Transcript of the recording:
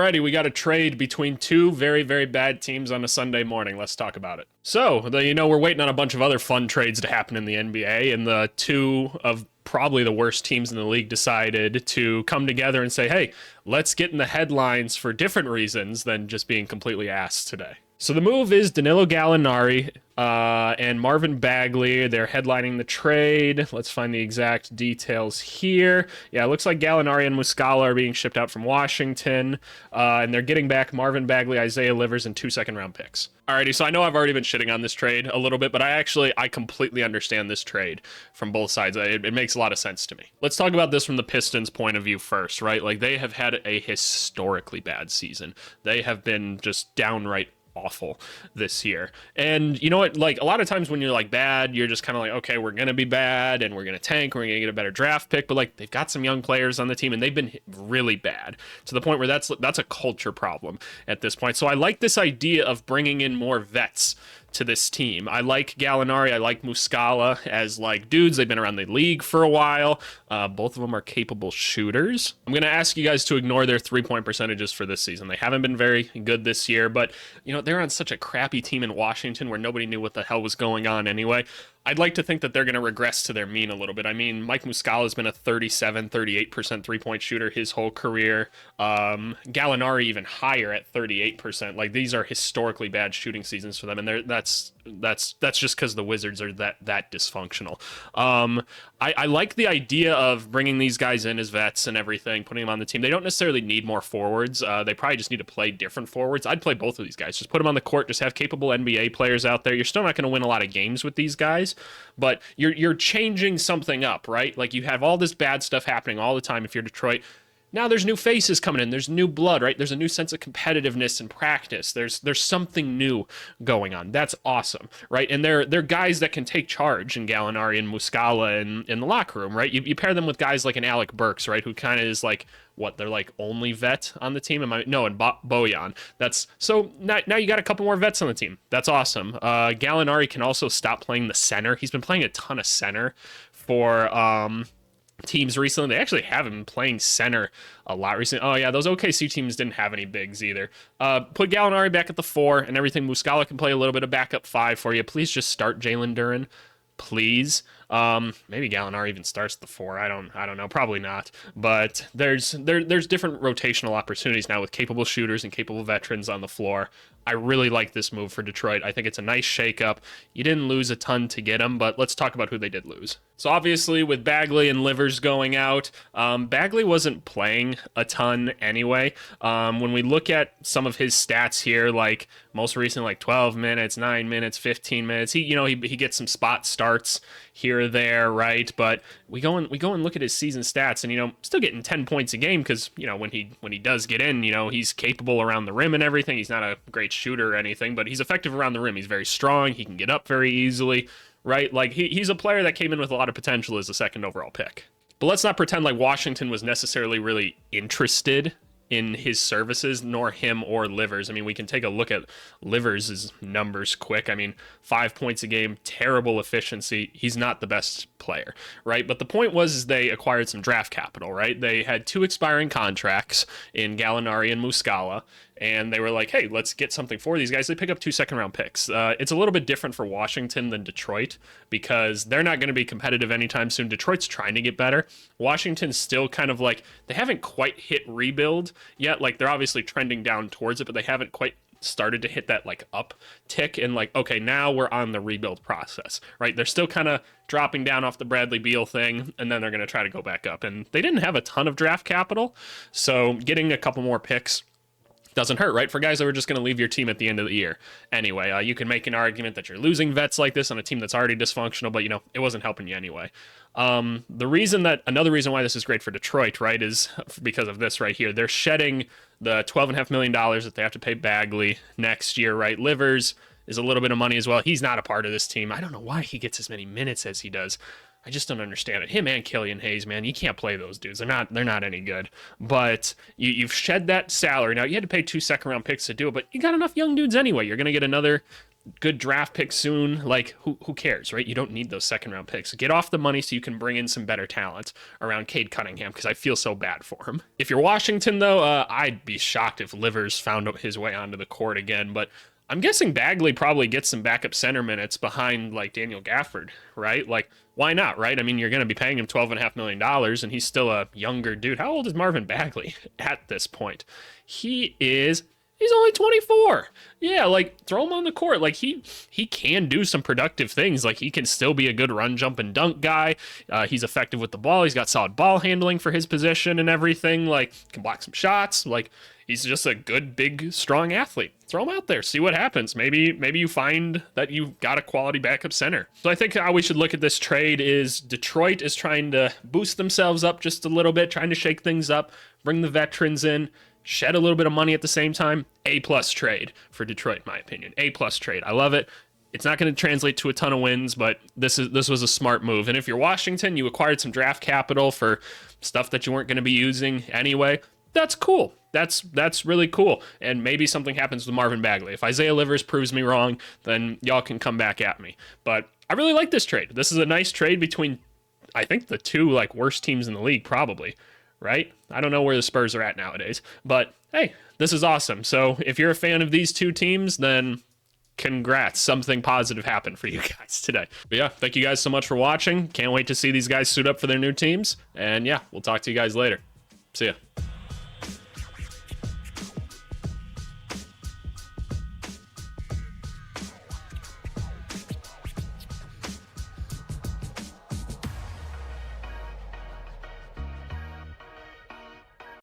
Alrighty, we got a trade between two very, very bad teams on a Sunday morning. Let's talk about it. So, we're waiting on a bunch of other fun trades to happen in the NBA, and the two of probably the worst teams in the league decided to come together and say, hey, let's get in the headlines for different reasons than just being completely ass today. So the move is Danilo Gallinari and Marvin Bagley. They're headlining the trade. Let's find the exact details here. Yeah, it looks like Gallinari and Muscala are being shipped out from Washington, and they're getting back Marvin Bagley, Isaiah Livers, and 2 second-round picks. Alrighty, so I know I've already been shitting on this trade a little bit, but I completely understand this trade from both sides. It makes a lot of sense to me. Let's talk about this from the Pistons' point of view first, right? Like, they have had a historically bad season. They have been just downright awful this year. And you know what, like, a lot of times when you're like bad, you're just kind of like, okay, we're gonna be bad and we're gonna tank, we're gonna get a better draft pick, but like, they've got some young players on the team and they've been really bad to the point where that's a culture problem at this point. So I like this idea of bringing in more vets to this team. I like Gallinari, I like Muscala as like dudes. They've been around the league for a while. Both of them are capable shooters. I'm going to ask you guys to ignore their 3-point percentages for this season. They haven't been very good this year, but they're on such a crappy team in Washington where nobody knew what the hell was going on anyway. I'd like to think that they're going to regress to their mean a little bit. I mean, Mike Muscala has been a 38% three-point shooter his whole career. Gallinari even higher at 38%. Like, these are historically bad shooting seasons for them, and that's just because the Wizards are that dysfunctional. I like the idea of bringing these guys in as vets and everything, putting them on the team. They don't necessarily need more forwards. They probably just need to play different forwards. I'd play both of these guys. Just put them on the court. Just have capable NBA players out there. You're still not going to win a lot of games with these guys, but you're changing something up, right? Like, you have all this bad stuff happening all the time if you're Detroit. Now there's new faces coming in. There's new blood, right? There's a new sense of competitiveness and practice. There's something new going on. That's awesome, right? And they're guys that can take charge in Gallinari and Muscala in the locker room, right? You pair them with guys like an Alec Burks, right? Who kind of is like, they're like only vet on the team? And Bojan. So now you got a couple more vets on the team. That's awesome. Gallinari can also stop playing the center. He's been playing a ton of center for teams recently. They actually have him playing center a lot recently. Oh yeah, those OKC teams didn't have any bigs either. Put Gallinari back at the 4 and everything. Muscala can play a little bit of backup 5 for you. Please just start Jalen Duren. Please. Maybe Gallinari even starts the 4. I don't know. Probably not. But there's different rotational opportunities now with capable shooters and capable veterans on the floor. I really like this move for Detroit. I think it's a nice shakeup. You didn't lose a ton to get them, but let's talk about who they did lose. So obviously with Bagley and Livers going out, Bagley wasn't playing a ton anyway. When we look at some of his stats here, like most recent, like 12 minutes, 9 minutes, 15 minutes, he gets some spot starts here or there, right? But we go and look at his season stats, and still getting 10 points a game because when he does get in, he's capable around the rim and everything. He's not a great shooter or anything, but he's effective around the rim. He's very strong. He can get up very easily, right? Like, he's a player that came in with a lot of potential as a second overall pick. But let's not pretend like Washington was necessarily really interested in his services, nor him or Livers. I mean, we can take a look at Livers' numbers quick. I mean, 5 points a game, terrible efficiency. He's not the best player, right? But the point was they acquired some draft capital, right? They had 2 expiring contracts in Gallinari and Muscala, and they were like, hey, let's get something for these guys. They pick up 2 second-round picks. It's a little bit different for Washington than Detroit because they're not going to be competitive anytime soon. Detroit's trying to get better. Washington's still kind of like, they haven't quite hit rebuild yet. Like, they're obviously trending down towards it, but they haven't quite started to hit that like up tick and like, okay, now we're on the rebuild process, right? They're still kind of dropping down off the Bradley Beal thing, and then they're going to try to go back up. And they didn't have a ton of draft capital, so getting a couple more picks doesn't hurt, right? For guys that were just going to leave your team at the end of the year. Anyway, you can make an argument that you're losing vets like this on a team that's already dysfunctional, but it wasn't helping you anyway. Another reason why this is great for Detroit, right, is because of this right here. They're shedding the $12.5 million that they have to pay Bagley next year, right? Livers is a little bit of money as well. He's not a part of this team. I don't know why he gets as many minutes as he does. I just don't understand it. Him and Killian Hayes, man, you can't play those dudes. They're not any good. But you've shed that salary. Now, you had to pay 2 second-round picks to do it, but you got enough young dudes anyway. You're going to get another good draft pick soon. Like, who cares, right? You don't need those second round picks. Get off the money so you can bring in some better talent around Cade Cunningham, because I feel so bad for him. If you're Washington, though, I'd be shocked if Livers found his way onto the court again, but I'm guessing Bagley probably gets some backup center minutes behind, like, Daniel Gafford, right? Like, why not, right? I mean, you're going to be paying him $12.5 million, and he's still a younger dude. How old is Marvin Bagley at this point? He's only 24. Yeah, like, throw him on the court. Like, he can do some productive things. Like, he can still be a good run, jump, and dunk guy. He's effective with the ball. He's got solid ball handling for his position and everything. Like, can block some shots. Like, he's just a good, big, strong athlete. Throw him out there. See what happens. Maybe you find that you've got a quality backup center. So I think how we should look at this trade is Detroit is trying to boost themselves up just a little bit, trying to shake things up, bring the veterans in, shed a little bit of money at the same time. A-plus trade for Detroit, in my opinion. A-plus trade. I love it. It's not going to translate to a ton of wins, but this was a smart move. And if you're Washington, you acquired some draft capital for stuff that you weren't going to be using anyway. That's cool. That's really cool. And maybe something happens with Marvin Bagley. If Isaiah Livers proves me wrong, then y'all can come back at me. But I really like this trade. This is a nice trade between, I think, the two like worst teams in the league, probably. Right? I don't know where the Spurs are at nowadays, but hey, this is awesome. So if you're a fan of these two teams, then congrats. Something positive happened for you guys today. But yeah, thank you guys so much for watching. Can't wait to see these guys suit up for their new teams. And yeah, we'll talk to you guys later. See ya.